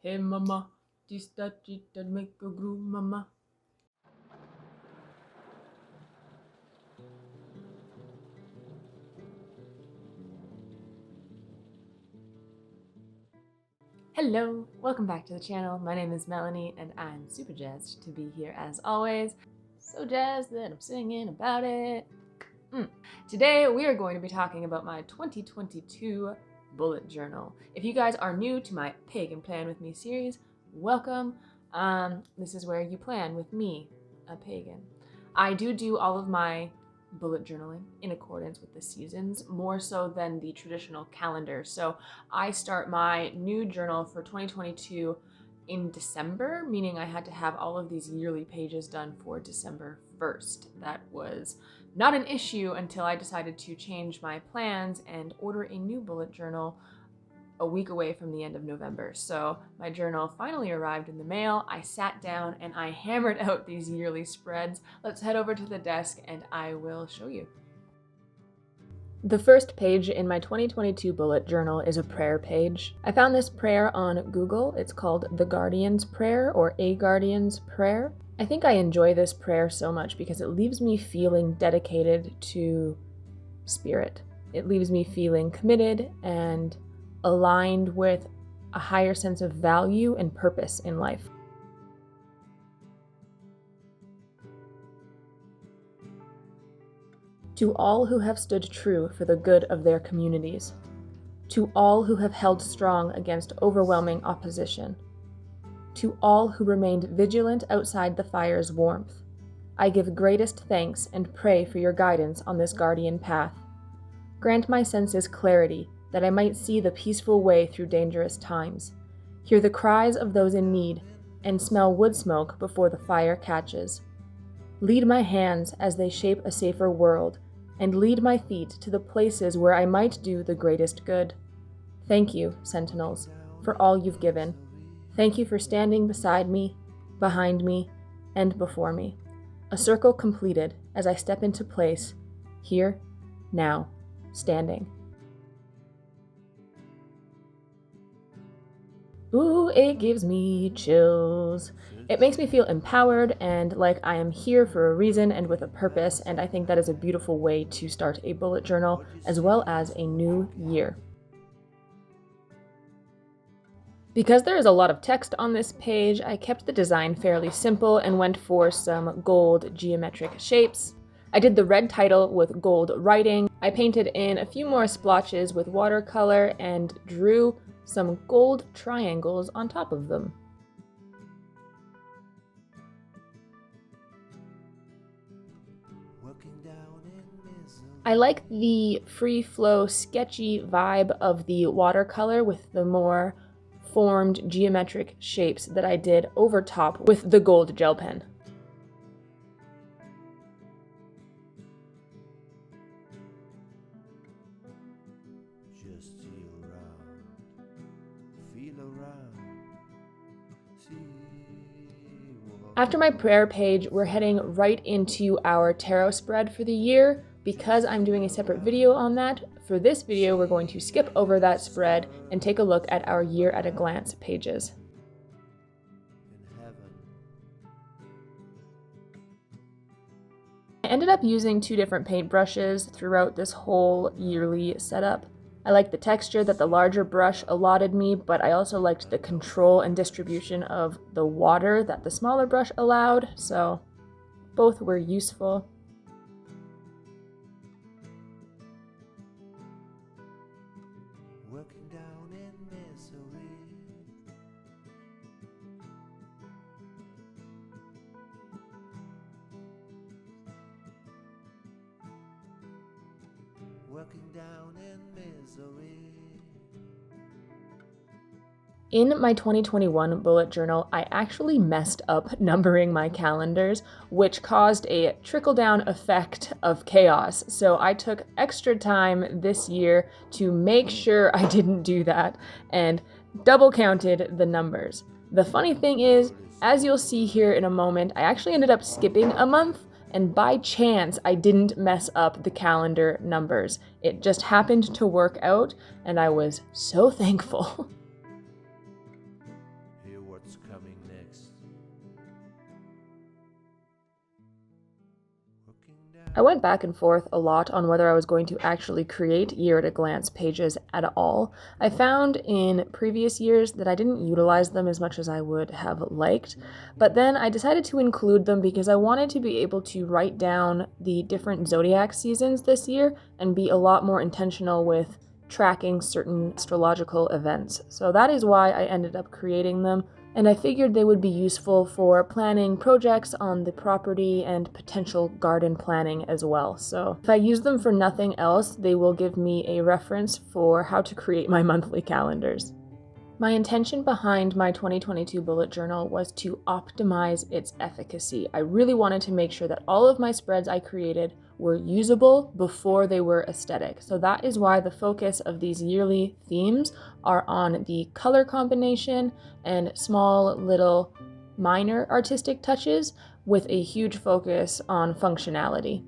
Hey mama, this that make a groove, mama. Hello, welcome back to the channel. My name is Melanie and I'm super jazzed to be here as always. So jazzed that I'm singing about it. Today we are going to be talking about my 2022 bullet journal. If you guys are new to my Pagan Plan With Me series, welcome. This is where you plan with me, a pagan. I do all of my bullet journaling in accordance with the seasons, more so than the traditional calendar. So I start my new journal for 2022 in December, meaning I had to have all of these yearly pages done for December 1st. That was not an issue until I decided to change my plans and order a new bullet journal a week away from the end of November. So my journal finally arrived in the mail. I sat down and I hammered out these yearly spreads. Let's head over to the desk and I will show you. The first page in my 2022 bullet journal is a prayer page. I found this prayer on Google. It's called The Guardian's Prayer or A Guardian's Prayer. I think I enjoy this prayer so much because it leaves me feeling dedicated to spirit. It leaves me feeling committed and aligned with a higher sense of value and purpose in life. To all who have stood true for the good of their communities, to all who have held strong against overwhelming opposition, to all who remained vigilant outside the fire's warmth, I give greatest thanks and pray for your guidance on this guardian path. Grant my senses clarity, that I might see the peaceful way through dangerous times, hear the cries of those in need, and smell wood smoke before the fire catches. Lead my hands as they shape a safer world, and lead my feet to the places where I might do the greatest good. Thank you, Sentinels, for all you've given. Thank you for standing beside me, behind me, and before me. A circle completed as I step into place, here, now, standing. Ooh, it gives me chills. It makes me feel empowered and like I am here for a reason and with a purpose, and I think that is a beautiful way to start a bullet journal as well as a new year. Because there is a lot of text on this page, I kept the design fairly simple and went for some gold geometric shapes. I did the red title with gold writing. I painted in a few more splotches with watercolor and drew some gold triangles on top of them. I like the free flow, sketchy vibe of the watercolor with the more formed geometric shapes that I did over top with the gold gel pen. After my prayer page, we're heading right into our tarot spread for the year. Because I'm doing a separate video on that, for this video we're going to skip over that spread and take a look at our year at a glance pages. I ended up using two different paint brushes throughout this whole yearly setup. I liked the texture that the larger brush allotted me, but I also liked the control and distribution of the water that the smaller brush allowed, so both were useful. Working down in misery. Working down in misery. In my 2021 bullet journal, I actually messed up numbering my calendars, which caused a trickle-down effect of chaos. So I took extra time this year to make sure I didn't do that and double counted the numbers. The funny thing is, as you'll see here in a moment, I actually ended up skipping a month, and by chance, I didn't mess up the calendar numbers. It just happened to work out, and I was so thankful. what's coming next. Looking down. I went back and forth a lot on whether I was going to actually create year-at-a-glance pages at all. I found in previous years that I didn't utilize them as much as I would have liked, but then I decided to include them because I wanted to be able to write down the different zodiac seasons this year and be a lot more intentional with tracking certain astrological events. So that is why I ended up creating them. And I figured they would be useful for planning projects on the property and potential garden planning as well. So if I use them for nothing else, they will give me a reference for how to create my monthly calendars. My intention behind my 2022 bullet journal was to optimize its efficacy. I really wanted to make sure that all of my spreads I created were usable before they were aesthetic. So that is why the focus of these yearly themes are on the color combination and small little minor artistic touches with a huge focus on functionality.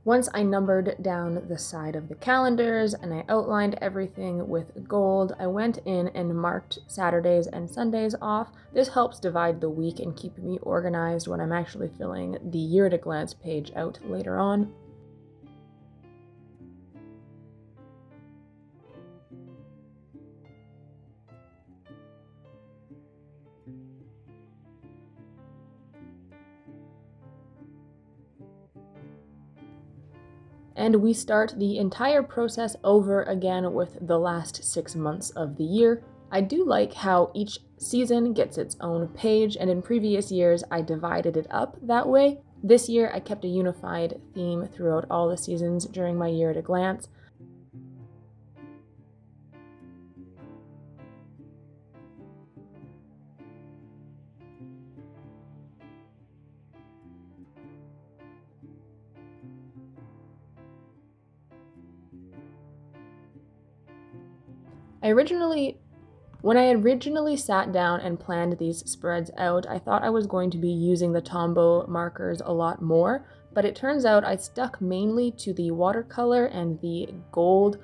Once I numbered down the side of the calendars and I outlined everything with gold, I went in and marked Saturdays and Sundays off. This helps divide the week and keep me organized when I'm actually filling the year-at-a-glance page out later on. And we start the entire process over again with the last 6 months of the year. I do like how each season gets its own page, and in previous years I divided it up that way. This year I kept a unified theme throughout all the seasons during my year at a glance. When I originally sat down and planned these spreads out, I thought I was going to be using the Tombow markers a lot more, but it turns out I stuck mainly to the watercolor and the gold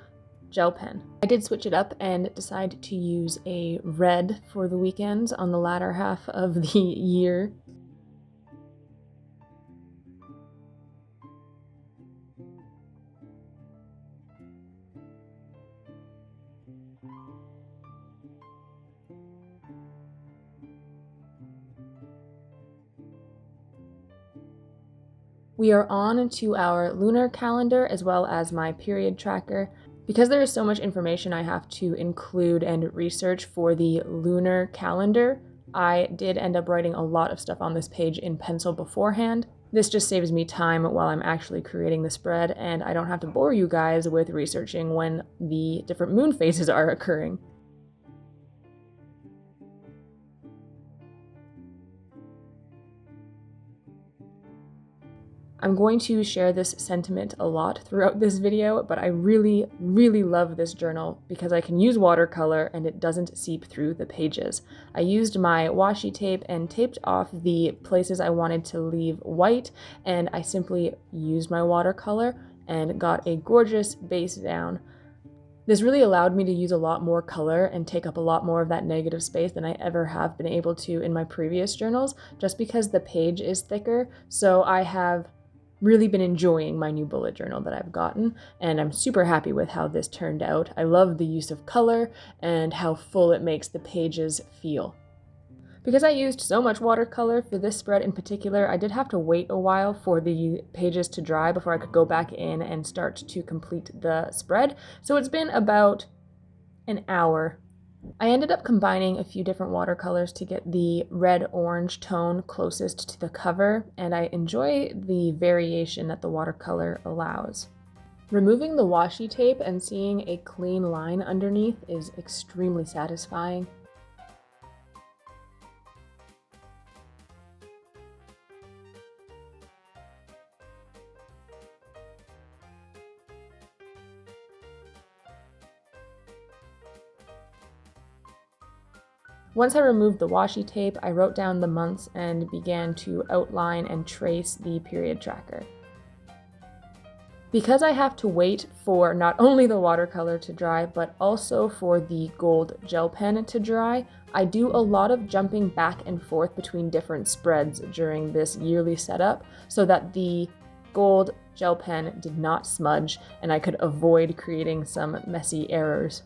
gel pen. I did switch it up and decide to use a red for the weekends on the latter half of the year. We are on to our lunar calendar as well as my period tracker. Because there is so much information I have to include and research for the lunar calendar, I did end up writing a lot of stuff on this page in pencil beforehand. This just saves me time while I'm actually creating the spread, and I don't have to bore you guys with researching when the different moon phases are occurring. I'm going to share this sentiment a lot throughout this video, but I really, really love this journal because I can use watercolor and it doesn't seep through the pages. I used my washi tape and taped off the places I wanted to leave white, and I simply used my watercolor and got a gorgeous base down. This really allowed me to use a lot more color and take up a lot more of that negative space than I ever have been able to in my previous journals, just because the page is thicker. So I have really been enjoying my new bullet journal that I've gotten, and I'm super happy with how this turned out. I love the use of color and how full it makes the pages feel. Because I used so much watercolor for this spread in particular, I did have to wait a while for the pages to dry before I could go back in and start to complete the spread. So it's been about an hour. I ended up combining a few different watercolors to get the red-orange tone closest to the cover, and I enjoy the variation that the watercolor allows. Removing the washi tape and seeing a clean line underneath is extremely satisfying. Once I removed the washi tape, I wrote down the months and began to outline and trace the period tracker. Because I have to wait for not only the watercolor to dry, but also for the gold gel pen to dry, I do a lot of jumping back and forth between different spreads during this yearly setup so that the gold gel pen did not smudge and I could avoid creating some messy errors.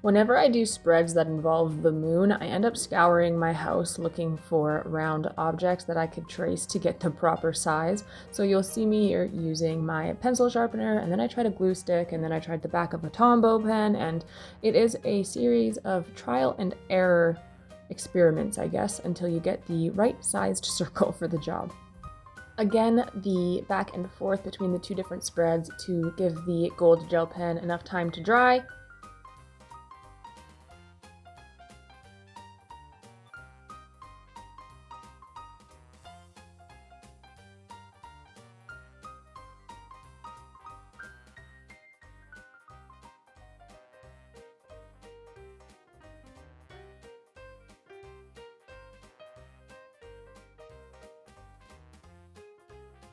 Whenever I do spreads that involve the moon, I end up scouring my house looking for round objects that I could trace to get the proper size. So you'll see me here using my pencil sharpener, and then I tried a glue stick, and then I tried the back of a Tombow pen, and it is a series of trial and error experiments, I guess, until you get the right sized circle for the job. Again, the back and forth between the two different spreads to give the gold gel pen enough time to dry.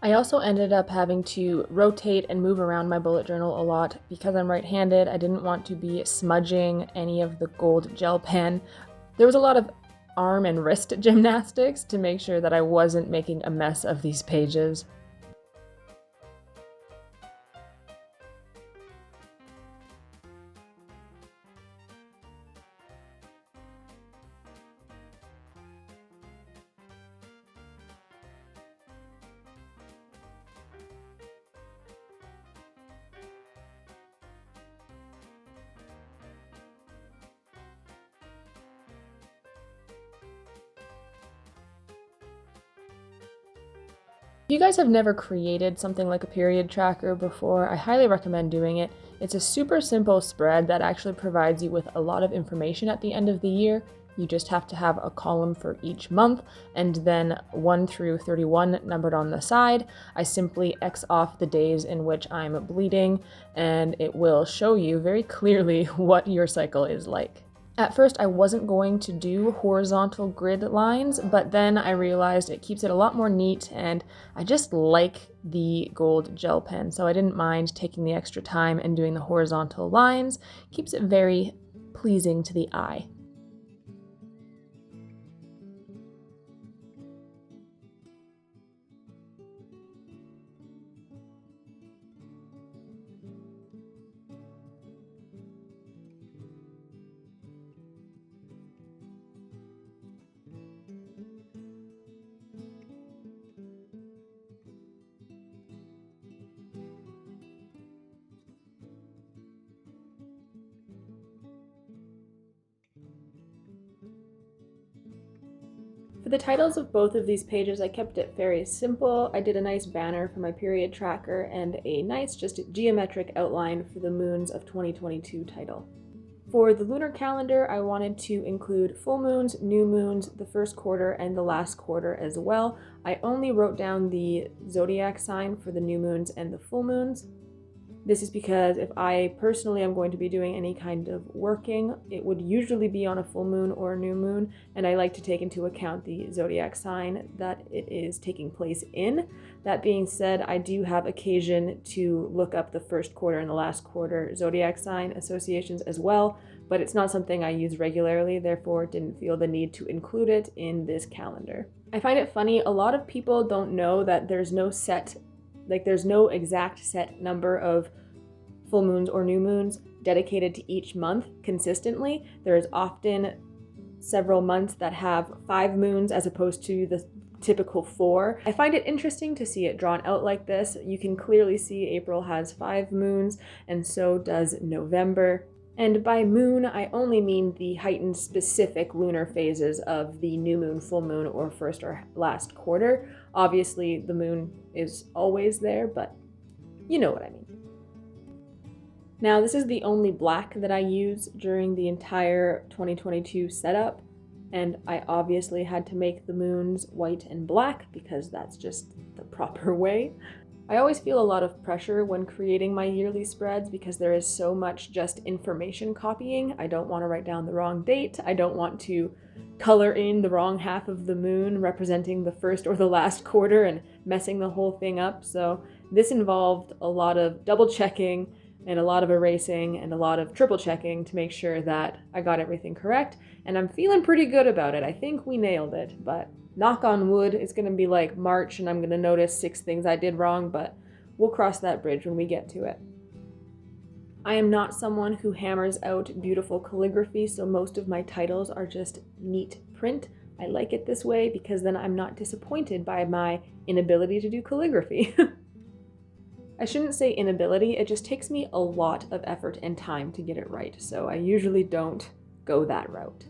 I also ended up having to rotate and move around my bullet journal a lot because I'm right-handed. I didn't want to be smudging any of the gold gel pen. There was a lot of arm and wrist gymnastics to make sure that I wasn't making a mess of these pages. If you guys have never created something like a period tracker before, I highly recommend doing it. It's a super simple spread that actually provides you with a lot of information at the end of the year. You just have to have a column for each month and then 1 through 31 numbered on the side. I simply X off the days in which I'm bleeding and it will show you very clearly what your cycle is like. At first, I wasn't going to do horizontal grid lines, but then I realized it keeps it a lot more neat, and I just like the gold gel pen, so I didn't mind taking the extra time and doing the horizontal lines. Keeps it very pleasing to the eye. For the titles of both of these pages, I kept it very simple. I did a nice banner for my period tracker and a nice just geometric outline for the Moons of 2022 title. For the lunar calendar, I wanted to include full moons, new moons, the first quarter, and the last quarter as well. I only wrote down the zodiac sign for the new moons and the full moons. This is because if I personally am going to be doing any kind of working, it would usually be on a full moon or a new moon, and I like to take into account the zodiac sign that it is taking place in. That being said, I do have occasion to look up the first quarter and the last quarter zodiac sign associations as well, but it's not something I use regularly, therefore didn't feel the need to include it in this calendar. I find it funny, a lot of people don't know that there's no exact set number of full moons or new moons dedicated to each month consistently. There is often several months that have 5 moons as opposed to the typical 4. I find it interesting to see it drawn out like this. You can clearly see April has 5 moons, and so does November. And by moon, I only mean the heightened specific lunar phases of the new moon, full moon, or first or last quarter. Obviously, the moon is always there, but you know what I mean. Now, this is the only black that I use during the entire 2022 setup, and I obviously had to make the moons white and black because that's just the proper way. I always feel a lot of pressure when creating my yearly spreads because there is so much just information copying. I don't want to write down the wrong date. I don't want to color in the wrong half of the moon representing the first or the last quarter and messing the whole thing up. So this involved a lot of double checking and a lot of erasing and a lot of triple checking to make sure that I got everything correct. And I'm feeling pretty good about it. I think we nailed it, but knock on wood, it's going to be like March and I'm going to notice 6 things I did wrong, but we'll cross that bridge when we get to it. I am not someone who hammers out beautiful calligraphy, so most of my titles are just neat print. I like it this way because then I'm not disappointed by my inability to do calligraphy. I shouldn't say inability, it just takes me a lot of effort and time to get it right, so I usually don't go that route.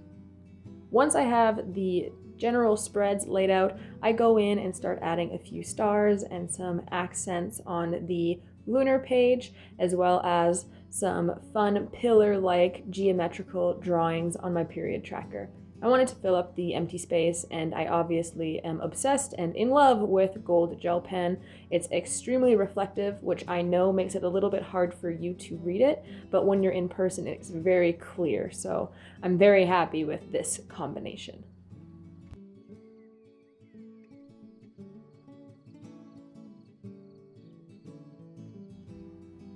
Once I have the general spreads laid out, I go in and start adding a few stars and some accents on the lunar page, as well as some fun pillar-like geometrical drawings on my period tracker. I wanted to fill up the empty space, and I obviously am obsessed and in love with gold gel pen. It's extremely reflective, which I know makes it a little bit hard for you to read it, but when you're in person, it's very clear, so I'm very happy with this combination.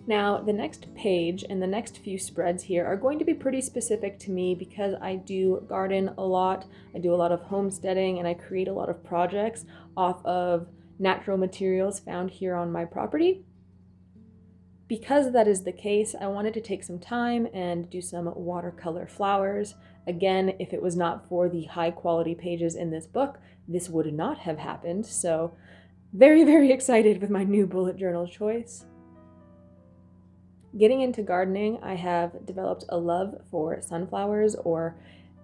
Now, the next page and the next few spreads here are going to be pretty specific to me because I do garden a lot, I do a lot of homesteading, and I create a lot of projects off of natural materials found here on my property. Because that is the case, I wanted to take some time and do some watercolor flowers. Again, if it was not for the high quality pages in this book, this would not have happened, so very, very excited with my new bullet journal choice. Getting into gardening, I have developed a love for sunflowers, or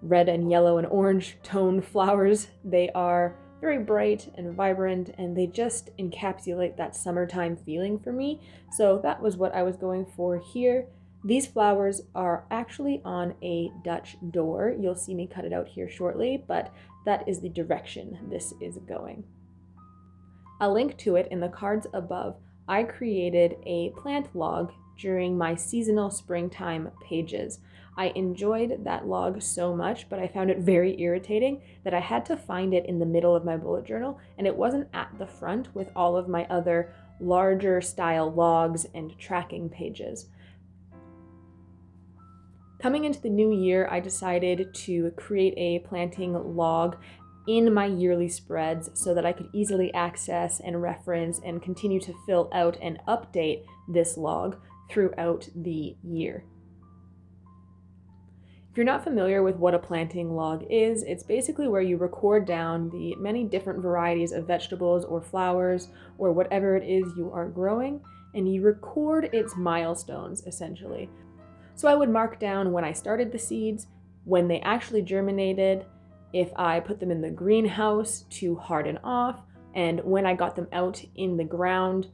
red and yellow and orange tone flowers. They are very bright and vibrant, and they just encapsulate that summertime feeling for me. So that was what I was going for here. These flowers are actually on a Dutch door. You'll see me cut it out here shortly, but that is the direction this is going. I'll link to it in the cards above. I created a plant log during my seasonal springtime pages. I enjoyed that log so much, but I found it very irritating that I had to find it in the middle of my bullet journal, and it wasn't at the front with all of my other larger style logs and tracking pages. Coming into the new year, I decided to create a planting log in my yearly spreads so that I could easily access and reference and continue to fill out and update this log throughout the year. If you're not familiar with what a planting log is, it's basically where you record down the many different varieties of vegetables or flowers or whatever it is you are growing, and you record its milestones essentially. So I would mark down when I started the seeds, when they actually germinated, if I put them in the greenhouse to harden off, and when I got them out in the ground,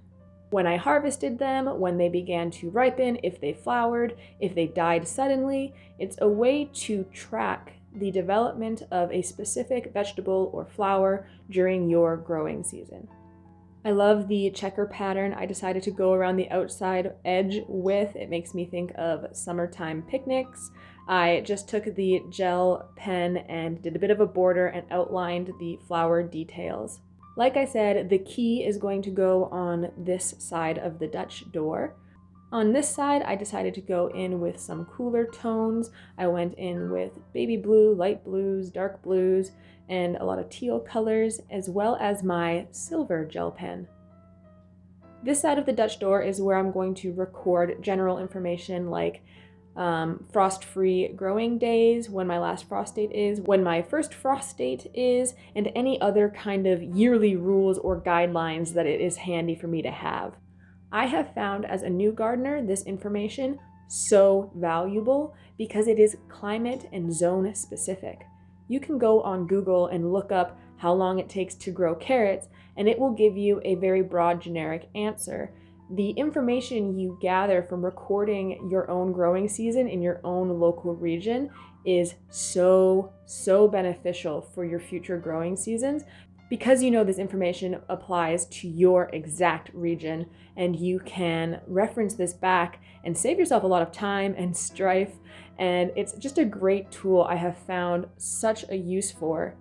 when I harvested them, when they began to ripen, if they flowered, if they died suddenly. It's a way to track the development of a specific vegetable or flower during your growing season. I love the checker pattern I decided to go around the outside edge with. It makes me think of summertime picnics. I just took the gel pen and did a bit of a border and outlined the flower details. Like I said, the key is going to go on this side of the Dutch door. On this side, I decided to go in with some cooler tones. I went in with baby blue, light blues, dark blues, and a lot of teal colors, as well as my silver gel pen. This side of the Dutch door is where I'm going to record general information like frost-free growing days, when my last frost date is, when my first frost date is, and any other kind of yearly rules or guidelines that it is handy for me to have. I have found as a new gardener this information so valuable because it is climate and zone specific. You can go on Google and look up how long it takes to grow carrots, and it will give you a very broad generic answer. The information you gather from recording your own growing season in your own local region is so beneficial for your future growing seasons. because you know this information applies to your exact region, and you can reference this back and save yourself a lot of time and strife, and it's just a great tool I have found such a use for.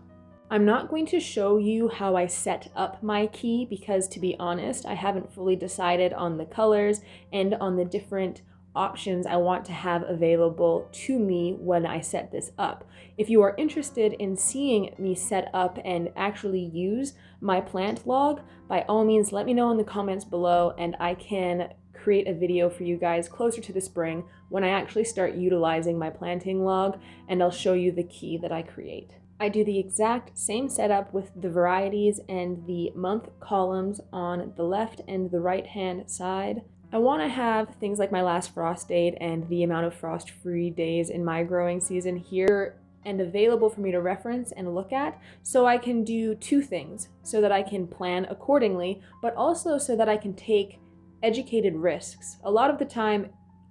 I'm not going to show you how I set up my key because, to be honest, I haven't fully decided on the colors and on the different options I want to have available to me when I set this up. If you are interested in seeing me set up and actually use my plant log, by all means let me know in the comments below and I can create a video for you guys closer to the spring when I actually start utilizing my planting log, and I'll show you the key that I create. I do the exact same setup with the varieties and the month columns on the left and the right hand side. I want to have things like my last frost date and the amount of frost-free days in my growing season here and available for me to reference and look at, so I can do two things, so that I can plan accordingly, but also so that I can take educated risks. A lot of the time,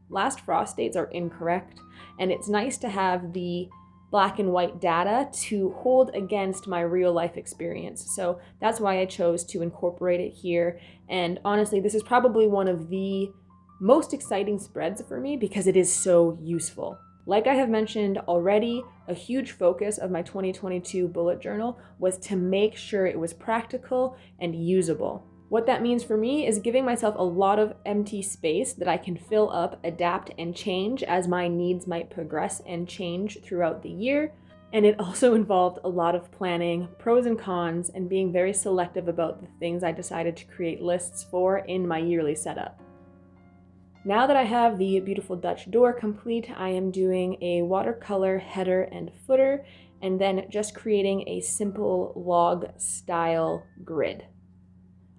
last frost dates are incorrect, and it's nice to have the black and white data to hold against my real life experience. So that's why I chose to incorporate it here. And honestly, this is probably one of the most exciting spreads for me because it is so useful. Like I have mentioned already, a huge focus of my 2022 bullet journal was to make sure it was practical and usable. What that means for me is giving myself a lot of empty space that I can fill up, adapt, and change as my needs might progress and change throughout the year. And it also involved a lot of planning, pros and cons, and being very selective about the things I decided to create lists for in my yearly setup. Now that I have the beautiful Dutch door complete, I am doing a watercolor header and footer, and then just creating a simple log style grid.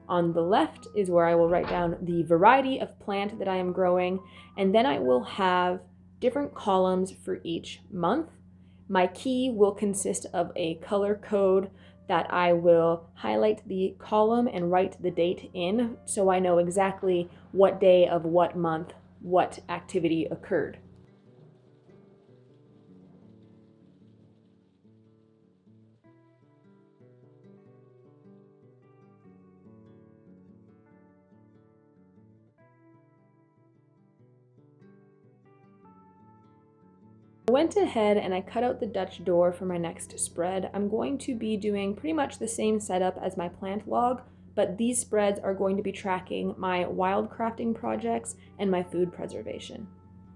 On the left is where I will write down the variety of plant that I am growing, and then I will have different columns for each month. My key will consist of a color code that I will highlight the column and write the date in, so I know exactly what day of what month what activity occurred. I went ahead and I cut out the Dutch door for my next spread. I'm going to be doing pretty much the same setup as my plant log, but these spreads are going to be tracking my wildcrafting projects and my food preservation.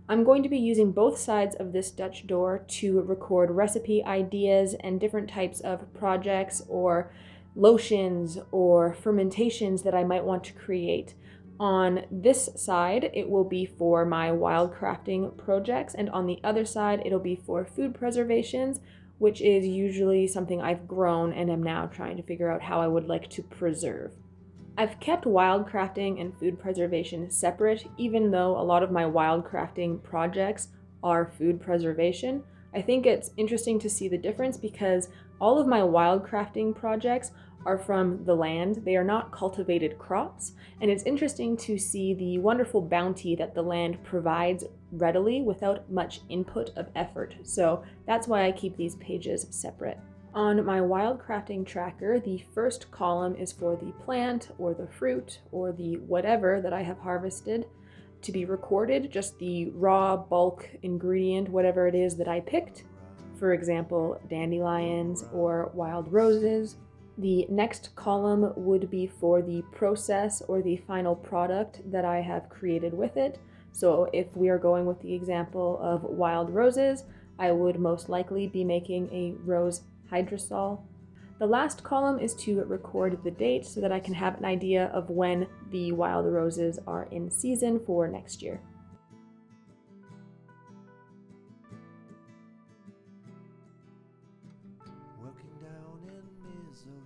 I'm going to be using both sides of this Dutch door to record recipe ideas and different types of projects or lotions or fermentations that I might want to create. On this side, it will be for my wildcrafting projects, and on the other side, it'll be for food preservations, which is usually something I've grown and am now trying to figure out how I would like to preserve. I've kept wildcrafting and food preservation separate, even though a lot of my wildcrafting projects are food preservation. I think it's interesting to see the difference because all of my wildcrafting projects are from the land. They are not cultivated crops, and it's interesting to see the wonderful bounty that the land provides readily without much input of effort. So that's why I keep these pages separate. On my wildcrafting tracker, the first column is for the plant or the fruit or the whatever that I have harvested to be recorded, just the raw bulk ingredient, whatever it is that I picked. For example, dandelions or wild roses. The next column would be for the process or the final product that I have created with it. So if we are going with the example of wild roses, I would most likely be making a rose hydrosol. The last column is to record the date so that I can have an idea of when the wild roses are in season for next year. Working down in misery.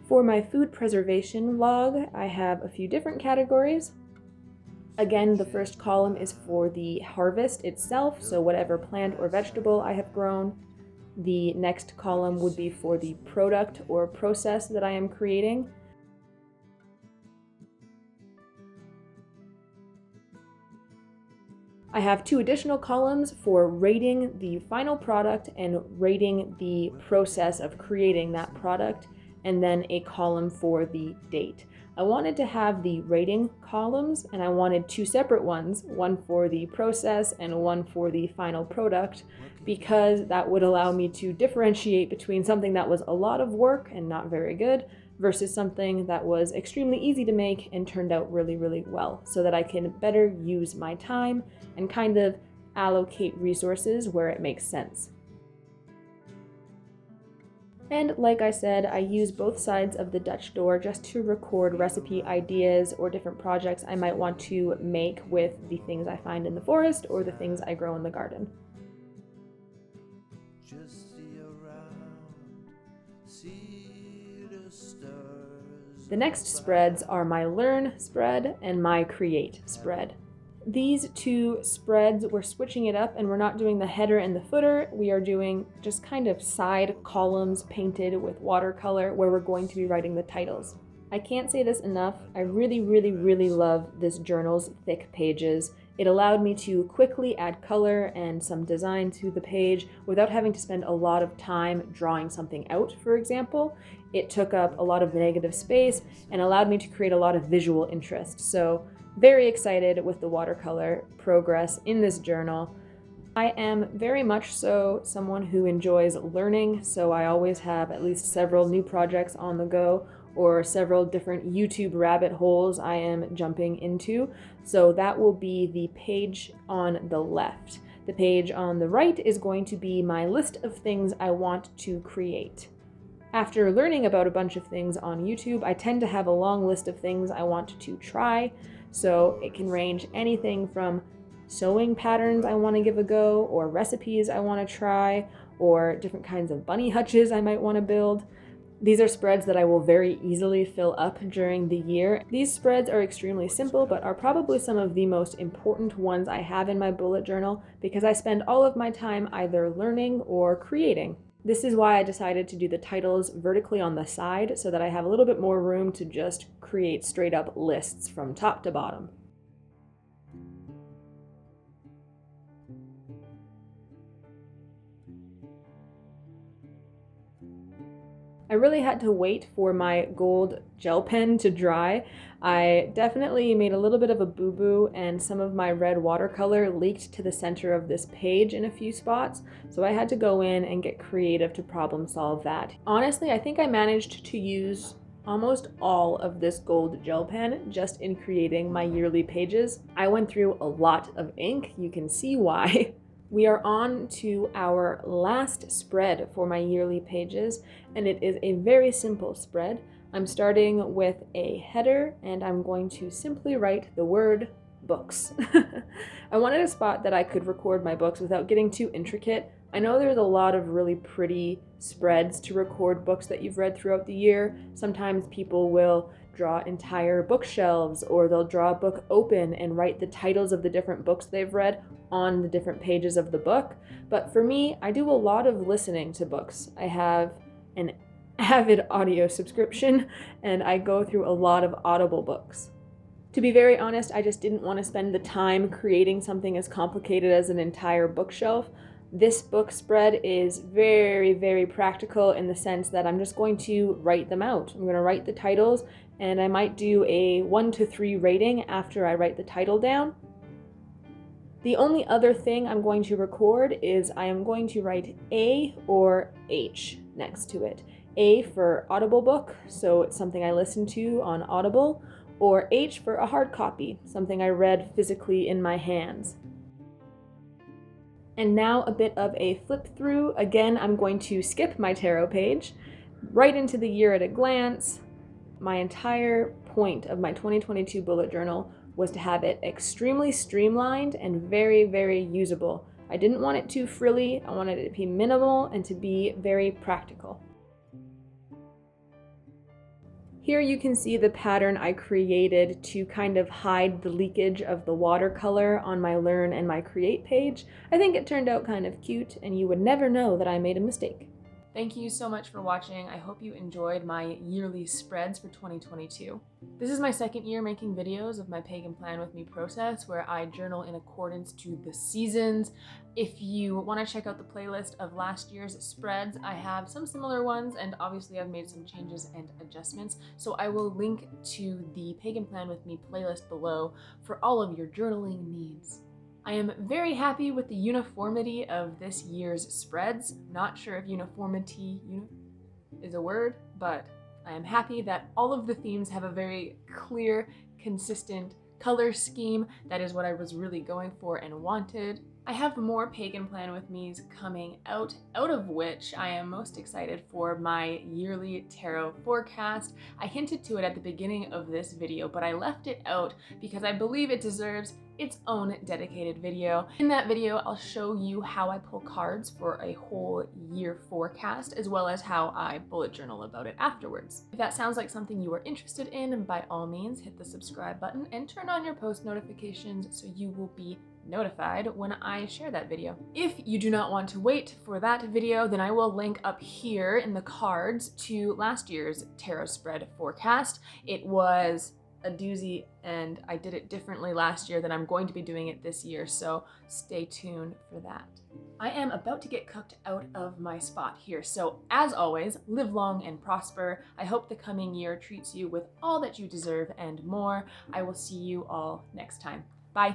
For my food preservation log, I have a few different categories. Again, the first column is for the harvest itself, so whatever plant or vegetable I have grown. The next column would be for the product or process that I am creating. I have 2 additional columns for rating the final product and rating the process of creating that product, and then a column for the date. I wanted to have the rating columns, and I wanted 2 separate ones, one for the process and one for the final product, because that would allow me to differentiate between something that was a lot of work and not very good versus something that was extremely easy to make and turned out really, really well, so that I can better use my time and kind of allocate resources where it makes sense. And like I said, I use both sides of the Dutch door just to record recipe ideas or different projects I might want to make with the things I find in the forest or the things I grow in the garden. Just see around, see the stars. The next spreads are my Learn spread and my Create spread. These 2 spreads, we're switching it up and we're not doing the header and the footer. We are doing just kind of side columns painted with watercolor where we're going to be writing the titles. I can't say this enough. I really, really, really love this journal's thick pages. It allowed me to quickly add color and some design to the page without having to spend a lot of time drawing something out, for example. It took up a lot of negative space and allowed me to create a lot of visual interest. So very excited with the watercolor progress in this journal. I am very much so someone who enjoys learning, so I always have at least several new projects on the go or several different YouTube rabbit holes I am jumping into. So that will be the page on the left. The page on the right is going to be my list of things I want to create. After learning about a bunch of things on YouTube, I tend to have a long list of things I want to try. So it can range anything from sewing patterns I want to give a go, or recipes I want to try, or different kinds of bunny hutches I might want to build. These are spreads that I will very easily fill up during the year. These spreads are extremely simple, but are probably some of the most important ones I have in my bullet journal because I spend all of my time either learning or creating. This is why I decided to do the titles vertically on the side so that I have a little bit more room to just create straight up lists from top to bottom. I really had to wait for my gold gel pen to dry. I definitely made a little bit of a boo-boo and some of my red watercolor leaked to the center of this page in a few spots, so I had to go in and get creative to problem solve that. Honestly, I think I managed to use almost all of this gold gel pen just in creating my yearly pages. I went through a lot of ink, you can see why. We are on to our last spread for my yearly pages, and it is a very simple spread. I'm starting with a header, and I'm going to simply write the word books. I wanted a spot that I could record my books without getting too intricate. I know there's a lot of really pretty spreads to record books that you've read throughout the year. Sometimes people will draw entire bookshelves, or they'll draw a book open and write the titles of the different books they've read on the different pages of the book. But for me, I do a lot of listening to books. I have an avid audio subscription, and I go through a lot of Audible books. To be very honest, I just didn't want to spend the time creating something as complicated as an entire bookshelf. This book spread is very, very practical in the sense that I'm just going to write them out. I'm going to write the titles, and I might do a 1 to 3 rating after I write the title down. The only other thing I'm going to record is I am going to write A or H next to it. A for Audible book, so it's something I listen to on Audible, or H for a hard copy, something I read physically in my hands. And now a bit of a flip through. Again, I'm going to skip my tarot page, right into the year at a glance. My entire point of my 2022 bullet journal was to have it extremely streamlined and very, very usable. I didn't want it too frilly, I wanted it to be minimal and to be very practical. Here you can see the pattern I created to kind of hide the leakage of the watercolor on my Learn and my Create page. I think it turned out kind of cute, and you would never know that I made a mistake. Thank you so much for watching. I hope you enjoyed my yearly spreads for 2022. This is my second year making videos of my Pagan Plan With Me process, where I journal in accordance to the seasons. If you want to check out the playlist of last year's spreads, I have some similar ones, and obviously I've made some changes and adjustments, so I will link to the Pagan Plan With Me playlist below for all of your journaling needs. I am very happy with the uniformity of this year's spreads. Not sure if uniformity is a word, but I am happy that all of the themes have a very clear, consistent color scheme. That is what I was really going for and wanted. I have more Pagan Plan With Me's coming out of which I am most excited for my yearly tarot forecast. I hinted to it at the beginning of this video, but I left it out because I believe it deserves its own dedicated video. In that video, I'll show you how I pull cards for a whole year forecast, as well as how I bullet journal about it afterwards. If that sounds like something you are interested in, by all means, hit the subscribe button and turn on your post notifications so you will be notified when I share that video. If you do not want to wait for that video, then I will link up here in the cards to last year's tarot spread forecast. It was a doozy, and I did it differently last year than I'm going to be doing it this year, so stay tuned for that. I am about to get cooked out of my spot here, so as always, live long and prosper. I hope the coming year treats you with all that you deserve and more. I will see you all next time. Bye.